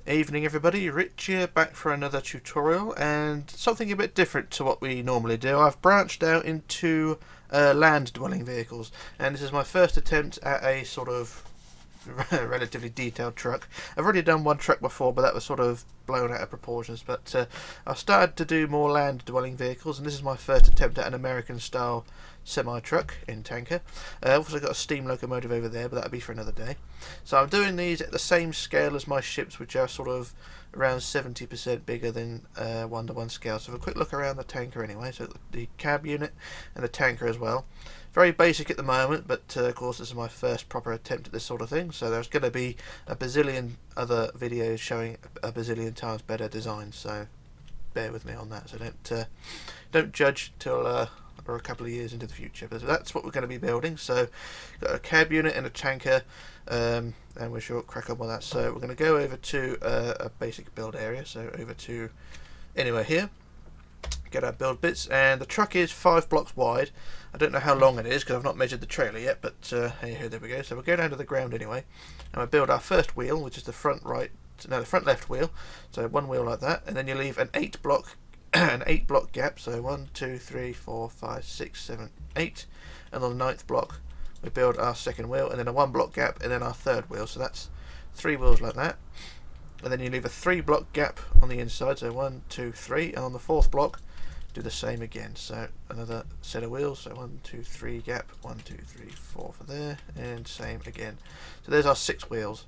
Evening everybody, Rich here, back for another tutorial and something a bit different to what we normally do. I've branched out into land dwelling vehicles, and this is my first attempt at a sort of relatively detailed truck. I've already done one truck before, but that was sort of blown out of proportions, but I've started to do more land dwelling vehicles, and this is my first attempt at an American style semi-truck in tanker. I've also got a steam locomotive over there, but that'll be for another day. So I'm doing these at the same scale as my ships, which are sort of around 70% bigger than 1:1 scale. So have a quick look around the tanker anyway, so the cab unit and the tanker as well. Very basic at the moment, but of course this is my first proper attempt at this sort of thing, so there's going to be a bazillion other videos showing a bazillion times better designs, so bear with me on that. So don't judge till or a couple of years into the future, but that's what we're going to be building. So got a cab unit and a tanker, and we shall crack on with that. So we're going to go over to a basic build area, so over to anywhere here, get our build bits, and the truck is 5 blocks wide. I don't know how long it is because I've not measured the trailer yet, but hey, there we go. So we'll go down to the ground anyway, and we'll build our first wheel, which is the front left wheel. So one wheel like that, and then you leave an 8 block gap, so 1, 2, 3, 4, 5, 6, 7, 8, and on the 9th block we build our second wheel, and then a 1 block gap, and then our third wheel. So that's 3 wheels like that, and then you leave a 3 block gap on the inside, so 1, 2, 3, and on the 4th block do the same again. So another set of wheels, so 1, 2, 3 gap, 1, 2, 3, 4 for there, and same again. So there's our 6 wheels.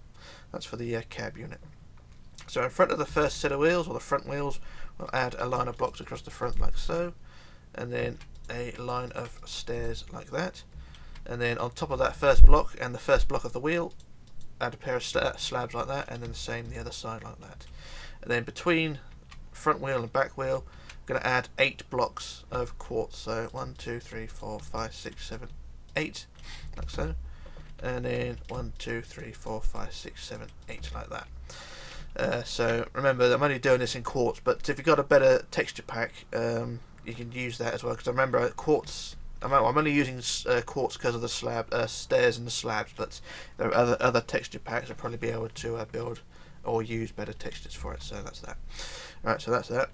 That's for the cab unit. So in front of the first set of wheels, or the front wheels, we'll add a line of blocks across the front like so, and then a line of stairs like that, and then on top of that first block and the first block of the wheel, add a pair of slabs like that, and then the same the other side like that. And then between front wheel and back wheel, I'm going to add 8 blocks of quartz, so 1, 2, 3, 4, 5, 6, 7, 8 like so, and then 1, 2, 3, 4, 5, 6, 7, 8 like that. So remember, I'm only doing this in quartz, but if you've got a better texture pack, you can use that as well. Because I remember quartz, I'm only using quartz because of the stairs and the slabs, but there are other texture packs. I'll probably be able to build or use better textures for it. So that's that. Right, so that's that.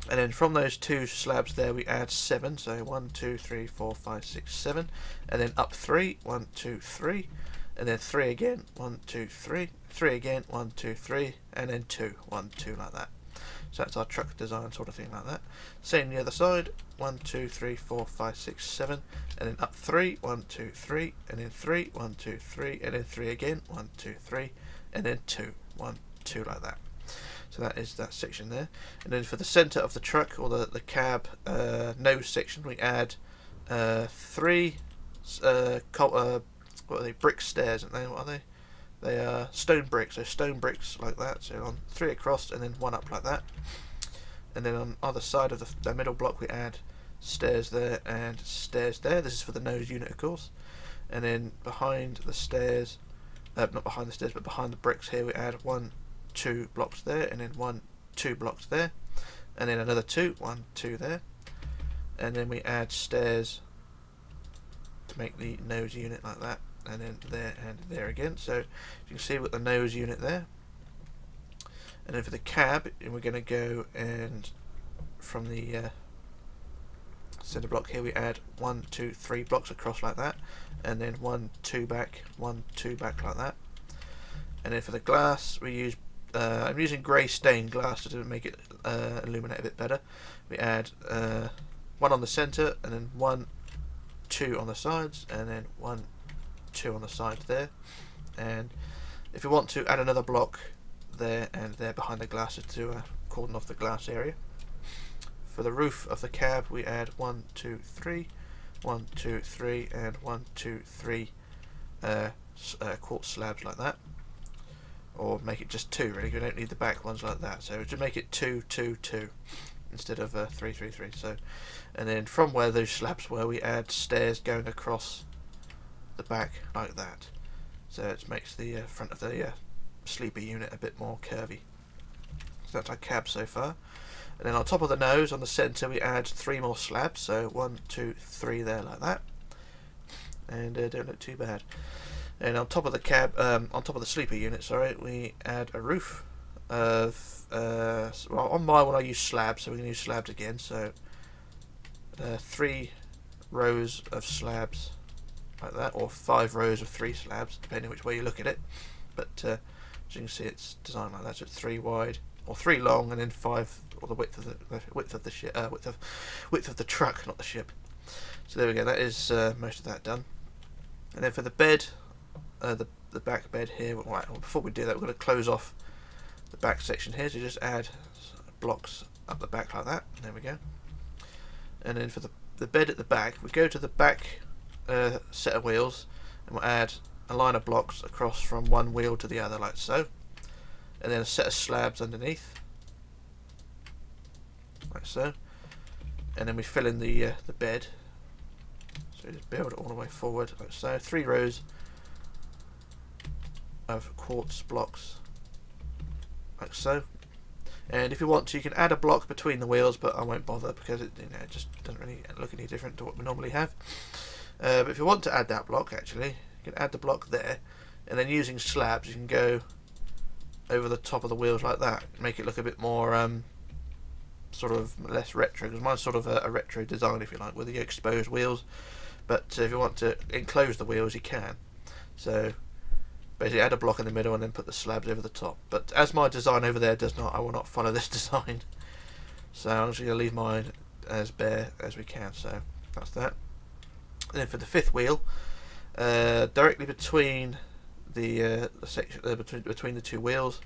And then from those 2 slabs there, we add 7. So 1, 2, 3, 4, 5, 6, 7, and then up 3, 1, 2, 3. And then 3 again, 1, 2, 3, 3 again, 1, 2, 3, and then 2, 1, 2 like that. So that's our truck design sort of thing like that. Same the other side, 1, 2, 3, 4, 5, 6, 7, and then up 3, 1, 2, 3, and then 3, 1, 2, 3, and then 3 again, 1, 2, 3, and then 2, 1, 2 like that. So that is that section there. And then for the centre of the truck, or the cab nose section, we add 3 what are they? Brick stairs, aren't they? What are they? They are stone bricks. So stone bricks like that. So on 3 across and then 1 up like that. And then on either side of the middle block we add stairs there and stairs there. This is for the nose unit, of course. And then behind the stairs, not behind the stairs, but behind the bricks here, we add 1, 2 blocks there, and then 1, 2 blocks there, and then another 2, 1, 2 there, and then we add stairs to make the nose unit like that. And then there and there again. So you can see we've got the nose unit there. And then for the cab, we're going to go and from the centre block here, we add 1, 2, 3 blocks across like that, and then 1, 2 back, 1, 2 back like that. And then for the glass, we use I'm using grey stained glass to make it illuminate a bit better. We add 1 on the centre, and then 1, 2 on the sides, and then 1, 2 on the side there. And if you want to, add another block there and there behind the glass to cordon off the glass area. For the roof of the cab, we add 1, 2, 3, 1, 2, 3, and 1, 2, 3 quartz slabs like that. Or make it just 2 really, we don't need the back ones like that. So to make it 2, 2, 2 instead of 3, 3, 3. So, and then from where those slabs were, we add stairs going across the back like that. So it makes the front of the sleeper unit a bit more curvy. So that's our cab so far. And then on top of the nose, on the centre, we add 3 more slabs. So 1, 2, 3 there like that. And don't look too bad. And on top of the cab, on top of the sleeper unit, sorry, we add a roof of well, on my one I use slabs, so we're going to use slabs again. So 3 rows of slabs like that, or 5 rows of 3 slabs, depending which way you look at it. But as you can see, it's designed like that. So it's 3 wide or 3 long, and then 5, or the width of the ship, width of the truck, not the ship. So there we go. That is most of that done. And then for the bed, the back bed here. Well, before we do that, we're going to close off the back section here. So just add blocks up the back like that. There we go. And then for the bed at the back, we go to the back set of wheels, and we'll add a line of blocks across from one wheel to the other, like so. And then a set of slabs underneath, like so. And then we fill in the bed. So we just build it all the way forward, like so. 3 rows of quartz blocks, like so. And if you want to, you can add a block between the wheels, but I won't bother because it, it just doesn't really look any different to what we normally have. But if you want to add that block, actually, you can add the block there, and then using slabs, you can go over the top of the wheels like that, make it look a bit more sort of less retro, because mine's sort of a retro design, if you like, with the exposed wheels. But if you want to enclose the wheels, you can. So basically add a block in the middle and then put the slabs over the top. But as my design over there does not, I will not follow this design. So I'm just going to leave mine as bare as we can. So that's that. And then for the 5th wheel, directly between the section between the 2 wheels,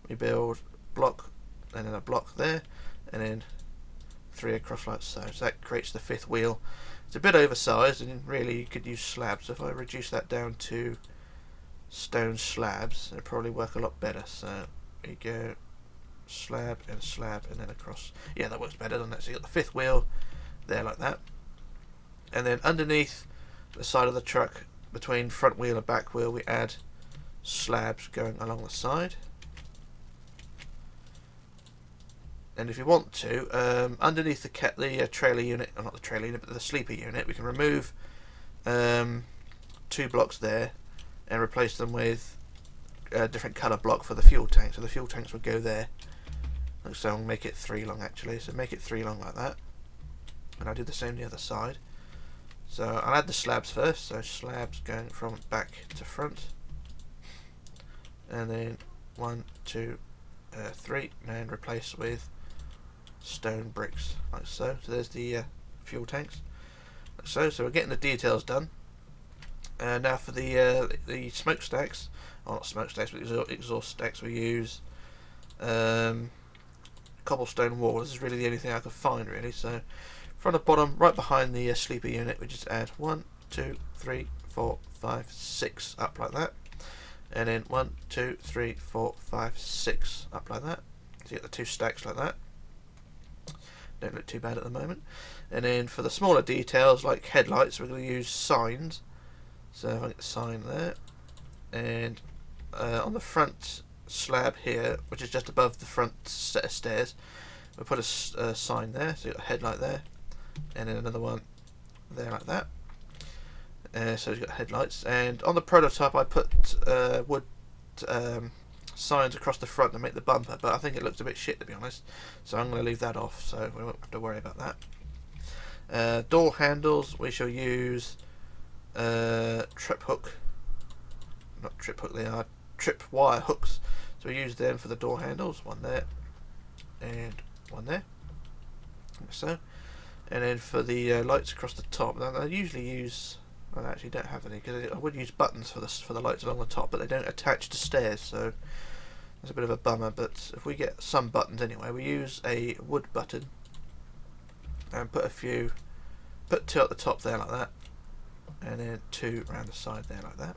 we build block and then a block there, and then 3 across like so. So that creates the 5th wheel. It's a bit oversized, and really you could use slabs. So if I reduce that down to stone slabs, it'll probably work a lot better. So we go slab and then across. Yeah, that works better, doesn't it? So you got the 5th wheel there like that, and then underneath the side of the truck, between front wheel and back wheel, we add slabs going along the side. And if you want to, underneath the trailer unit, or not the trailer unit, but the sleeper unit, we can remove 2 blocks there and replace them with a different colour block for the fuel tank. So the fuel tanks would go there. So I'll make it 3 long actually. So make it 3 long like that. And I'll do the same the other side. So I'll add the slabs first. So slabs going from back to front. And then 1, 2, 3, and replace with stone bricks like so. So there's the fuel tanks. Like so we're getting the details done. Now for the smokestacks, or not smokestacks, but exhaust stacks, we use cobblestone wall. This is really the only thing I could find really. So from the bottom, right behind the sleeper unit, we just add 1, 2, 3, 4, 5, 6 up like that, and then 1, 2, 3, 4, 5, 6 up like that. So you get the 2 stacks like that. Don't look too bad at the moment. And then for the smaller details like headlights, we're going to use signs. So if I get the sign there, and on the front slab here, which is just above the front set of stairs, we'll put a sign there. So you've got a headlight there, and then another one there like that. So you've got headlights. And on the prototype, I put wood signs across the front to make the bumper, but I think it looks a bit shit, to be honest. So I'm going to leave that off, so we won't have to worry about that. Door handles, we shall use trip hook, not trip hook, they are trip wire hooks. So we use them for the door handles, one there and one there, like so. And then for the lights across the top, now I usually use, I actually don't have any, because I would use buttons for the lights along the top, but they don't attach to stairs, so that's a bit of a bummer. But if we get some buttons anyway, we use a wood button and put 2 at the top there like that, and then 2 around the side there like that.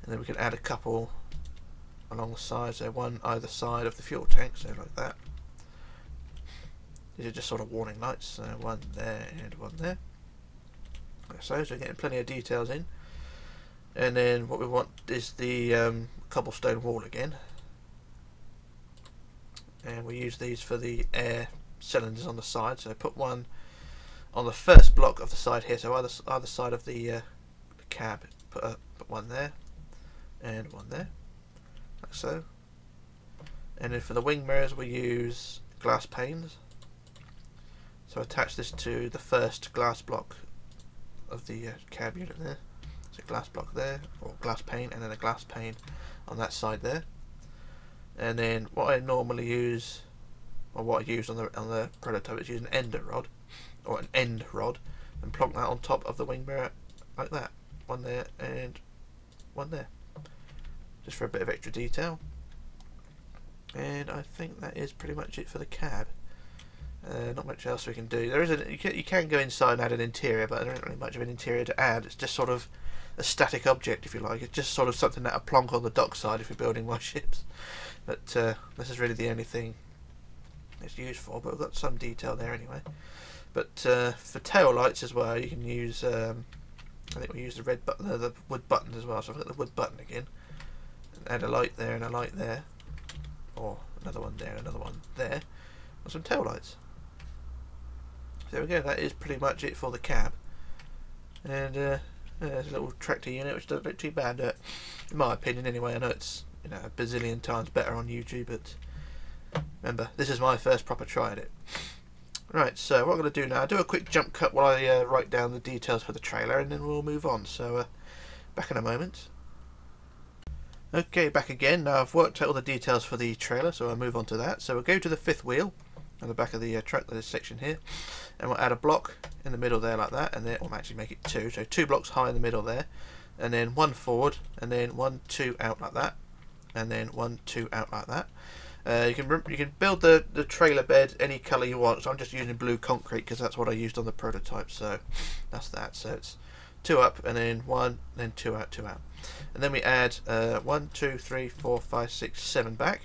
And then we can add a couple along the side, so 1 either side of the fuel tank, so like that. These are just sort of warning lights, so 1 there and 1 there. Like so we're getting plenty of details in. And then what we want is the cobblestone wall again. And we use these for the air cylinders on the side, so put 1 on the first block of the side here, so either side of the cab, put 1 there and 1 there, like so. And then for the wing mirrors we use glass panes. So attach this to the first glass block of the cab unit there. So glass block there, or glass pane, and then a glass pane on that side there. And then what I normally use, or what I use on the prototype, is use an ender rod, or an end rod, and plonk that on top of the wing mirror like that. One there and one there, just for a bit of extra detail. And I think that is pretty much it for the cab. Not much else we can do. There is you can go inside and add an interior, but there isn't really much of an interior to add. It's just sort of a static object, if you like. It's just sort of something that I plonk on the dockside if you're building my ships. But this is really the only thing it's used for. But we've got some detail there anyway. But for tail lights as well, you can use. I think we use the red button, the wood button as well. So I've got the wood button again. And add a light there and a light there, or another one there and another one there, and some tail lights. So there we go. That is pretty much it for the cab. And there's a little tractor unit which doesn't look too bad, in my opinion. Anyway, I know it's a bazillion times better on YouTube, but remember, this is my first proper try at it. Right, so what I'm going to do now, I'll do a quick jump cut while I write down the details for the trailer, and then we'll move on. So back in a moment. Okay, back again. Now I've worked out all the details for the trailer, so I'll move on to that. So we'll go to the fifth wheel on the back of the truck, this section here, and we'll add a block in the middle there like that, and then we'll actually make it two, so 2 blocks high in the middle there, and then 1 forward, and then 1, 2 out like that, and then 1, 2 out like that. You can build the trailer bed any colour you want, so I'm just using blue concrete because that's what I used on the prototype, so that's that. So it's 2 up, and then 1, then 2 out, 2 out. And then we add 1, 2, 3, 4, 5, 6, 7 back.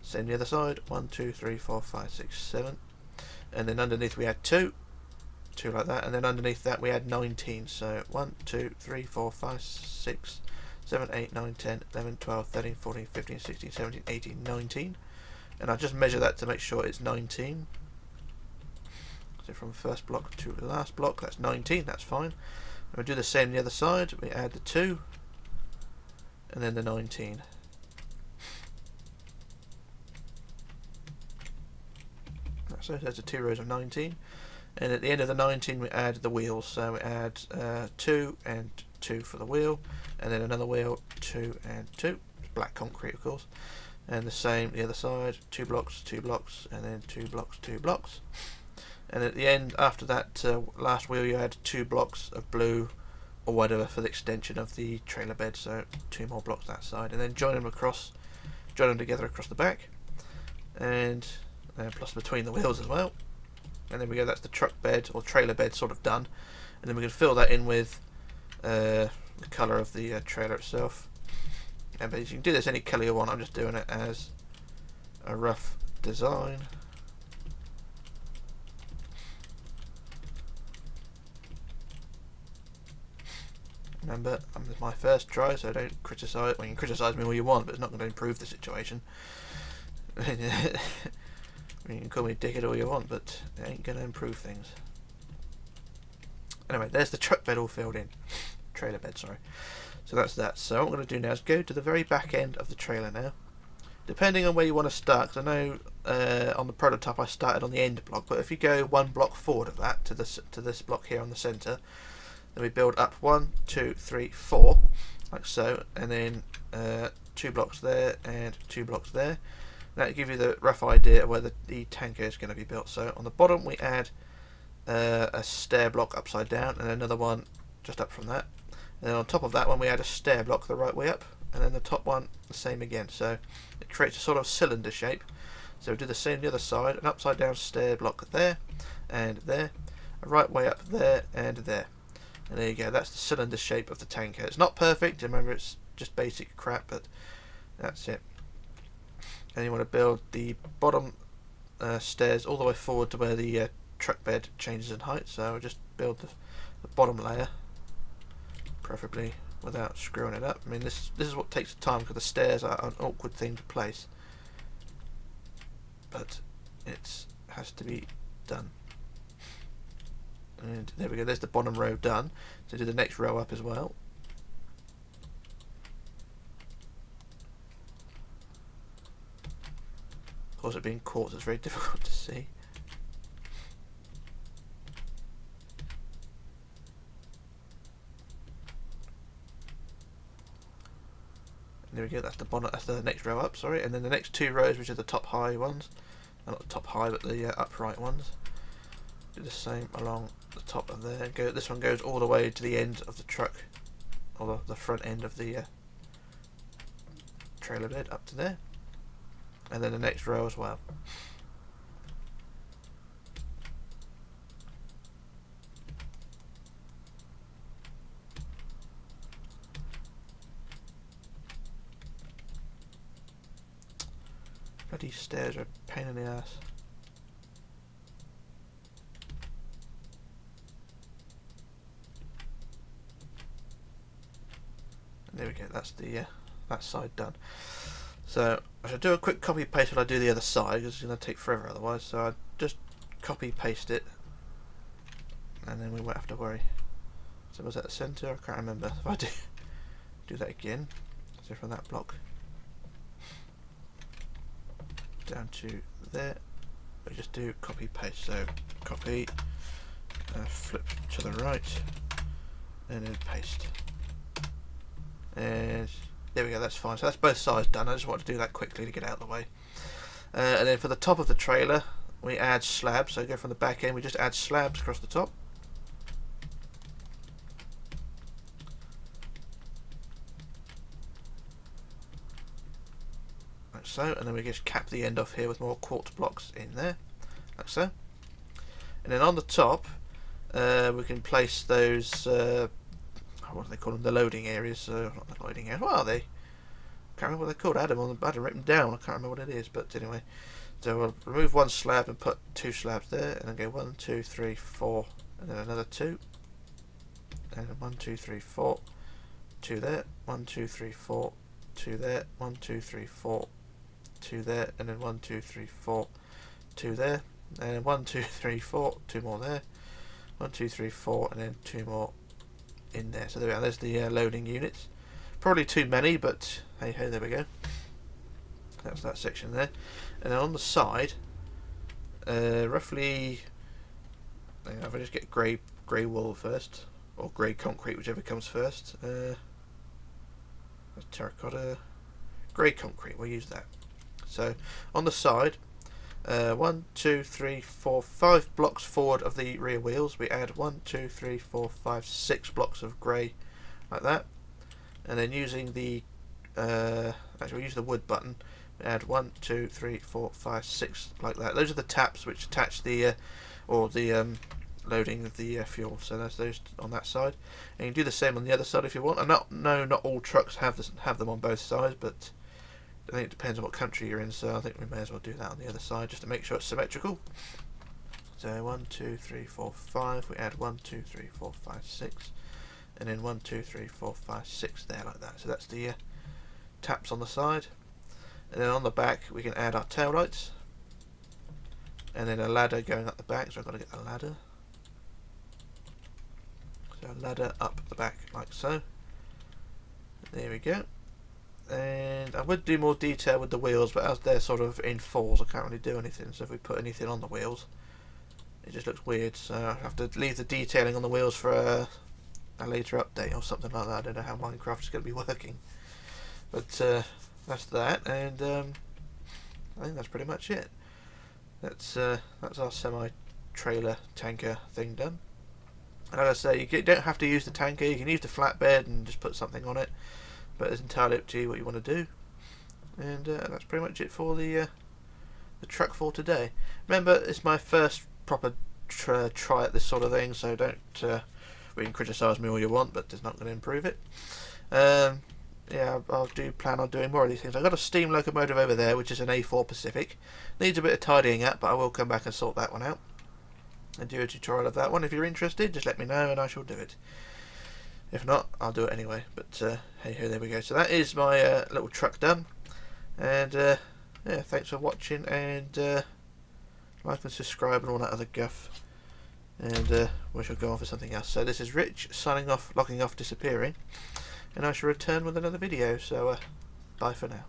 Same the other side, 1, 2, 3, 4, 5, 6, 7. And then underneath we add 2 like that, and then underneath that we add 19. So 1, 2, 3, 4, 5, 6, 7, 8, 9, 10, 11, 12, 13, 14, 15, 16, 17, 18, 19. And I'll just measure that to make sure it's 19. So from first block to the last block, that's 19, that's fine. And we'll do the same the other side. We add the 2 and then the 19. So there's the 2 rows of 19. And at the end of the 19 we add the wheels. So we add 2 and 2 for the wheel, and then another wheel, 2 and 2. It's black concrete, of course. And the same the other side, 2 blocks, 2 blocks, and then 2 blocks, 2 blocks. And at the end, after that last wheel, you add 2 blocks of blue or whatever for the extension of the trailer bed. So 2 more blocks that side, and then join them together across the back, and plus between the wheels as well. And then we go, that's the truck bed or trailer bed sort of done. And then we can fill that in with the colour of the trailer itself. And you can do this any colour you want. I'm just doing it as a rough design. Remember, this is my first try, so don't criticise. Well, you can criticise me all you want, but it's not going to improve the situation. You can call me a dickhead all you want, but it ain't going to improve things. Anyway, there's the truck bed all filled in. Trailer bed, sorry. So that's that. So what I'm going to do now is go to the very back end of the trailer now. Depending on where you want to start, because I know on the prototype I started on the end block, but if you go 1 block forward of that to this block here on the centre, then we build up 1, 2, 3, 4, like so, and then 2 blocks there and 2 blocks there. That will give you the rough idea of where the tanker is going to be built. So on the bottom we add a stair block upside down, and another one just up from that. And then on top of that one we add a stair block the right way up, and then the top one the same again. So it creates a sort of cylinder shape. So we do the same the other side, an upside down stair block there and there, a right way up there and there. And there you go, that's the cylinder shape of the tanker. It's not perfect, remember it's just basic crap, but that's it. And you want to build the bottom stairs all the way forward to where the truck bed changes in height. So I'll just build the bottom layer, preferably without screwing it up. I mean, this is what takes time, because the stairs are an awkward thing to place, but it has to be done. And there we go, there's the bottom row done. So do the next row up as well. course it being quartz, it's very difficult to see. There we go, that's the bonnet, that's the next row up, sorry, and then the next 2 rows, which are the top high ones, not the top high but the upright ones, do the same along the top of there. This one goes all the way to the end of the truck, or the front end of the trailer bed up to there, and then the next row as well. Bloody stairs are a pain in the ass. And there we go, that's the that side done. So I should do a quick copy paste when I do the other side, because it's going to take forever otherwise. So I just copy paste it, and then we won't have to worry. So was that the centre? I can't remember. If I do that again, so from that block down to there, we just do copy paste. So copy, flip to the right, and then paste. And there we go, that's fine. So that's both sides done. I just wanted to do that quickly to get out of the way. And then for the top of the trailer, we add slabs. So go from the back end, we just add slabs across the top. Like so. And then we just cap the end off here with more quartz blocks in there. Like so. And then on the top, we can place those... what do they call them? The loading areas. Not the loading areas. What are they? Can't remember what they're called. I had them written down. I can't remember what it is. But anyway, so we'll remove one slab and put 2 slabs there, and then go 1, 2, 3, 4, and then another 2, and 1, 2, 3, 4, 2 there, 1, 2, 3, 4, 2 there, 1, 2, 3, 4, 2 there, and then 1, 2, 3, 4, 2 there, and 1, 2, 3, 4, 2 more there, 1, 2, 3, 4, and then 2 more in there. So there we are, there's the loading units. Probably too many, but hey ho, there we go. That's that section there. And then on the side, roughly, if I just get grey wool first, or grey concrete, whichever comes first. Terracotta, grey concrete, we'll use that. So on the side, 1, 2, 3, 4, 5 blocks forward of the rear wheels, we add 1, 2, 3, 4, 5, 6 blocks of grey, like that. And then using the actually we'll use the wood button, we add 1, 2, 3, 4, 5, 6 like that. Those are the taps which attach the loading of the fuel. So that's those on that side, and you can do the same on the other side if you want. And not all trucks have them on both sides, but I think it depends on what country you're in, so I think we may as well do that on the other side just to make sure it's symmetrical. So 1, 2, 3, 4, 5, we add 1, 2, 3, 4, 5, 6, and then 1, 2, 3, 4, 5, 6 there, like that. So that's the taps on the side. And then on the back we can add our tail lights, and then a ladder going up the back, so I've got to get the ladder. So a ladder up the back like so. There we go. And I would do more detail with the wheels, but as they're sort of in fours, I can't really do anything. So if we put anything on the wheels, it just looks weird. So I have to leave the detailing on the wheels for a later update or something like that. I don't know how Minecraft is going to be working, but that's that. And I think that's pretty much it. That's our semi-trailer tanker thing done. And as I say, you don't have to use the tanker. You can use the flatbed and just put something on it, but it's entirely up to you what you want to do. And that's pretty much it for the truck for today. Remember, it's my first proper try at this sort of thing, so don't we can criticise me all you want, but it's not going to improve it. Yeah, I'll plan on doing more of these things. I've got a steam locomotive over there, which is an A4 Pacific. Needs a bit of tidying up, but I will come back and sort that one out and do a tutorial of that one. If you're interested, just let me know and I shall do it. If not, I'll do it anyway. But hey ho, there we go. So that is my little truck done. And yeah, thanks for watching, and like and subscribe and all that other guff. And we shall go on for something else. So this is Rich signing off, logging off, disappearing, and I shall return with another video. So bye for now.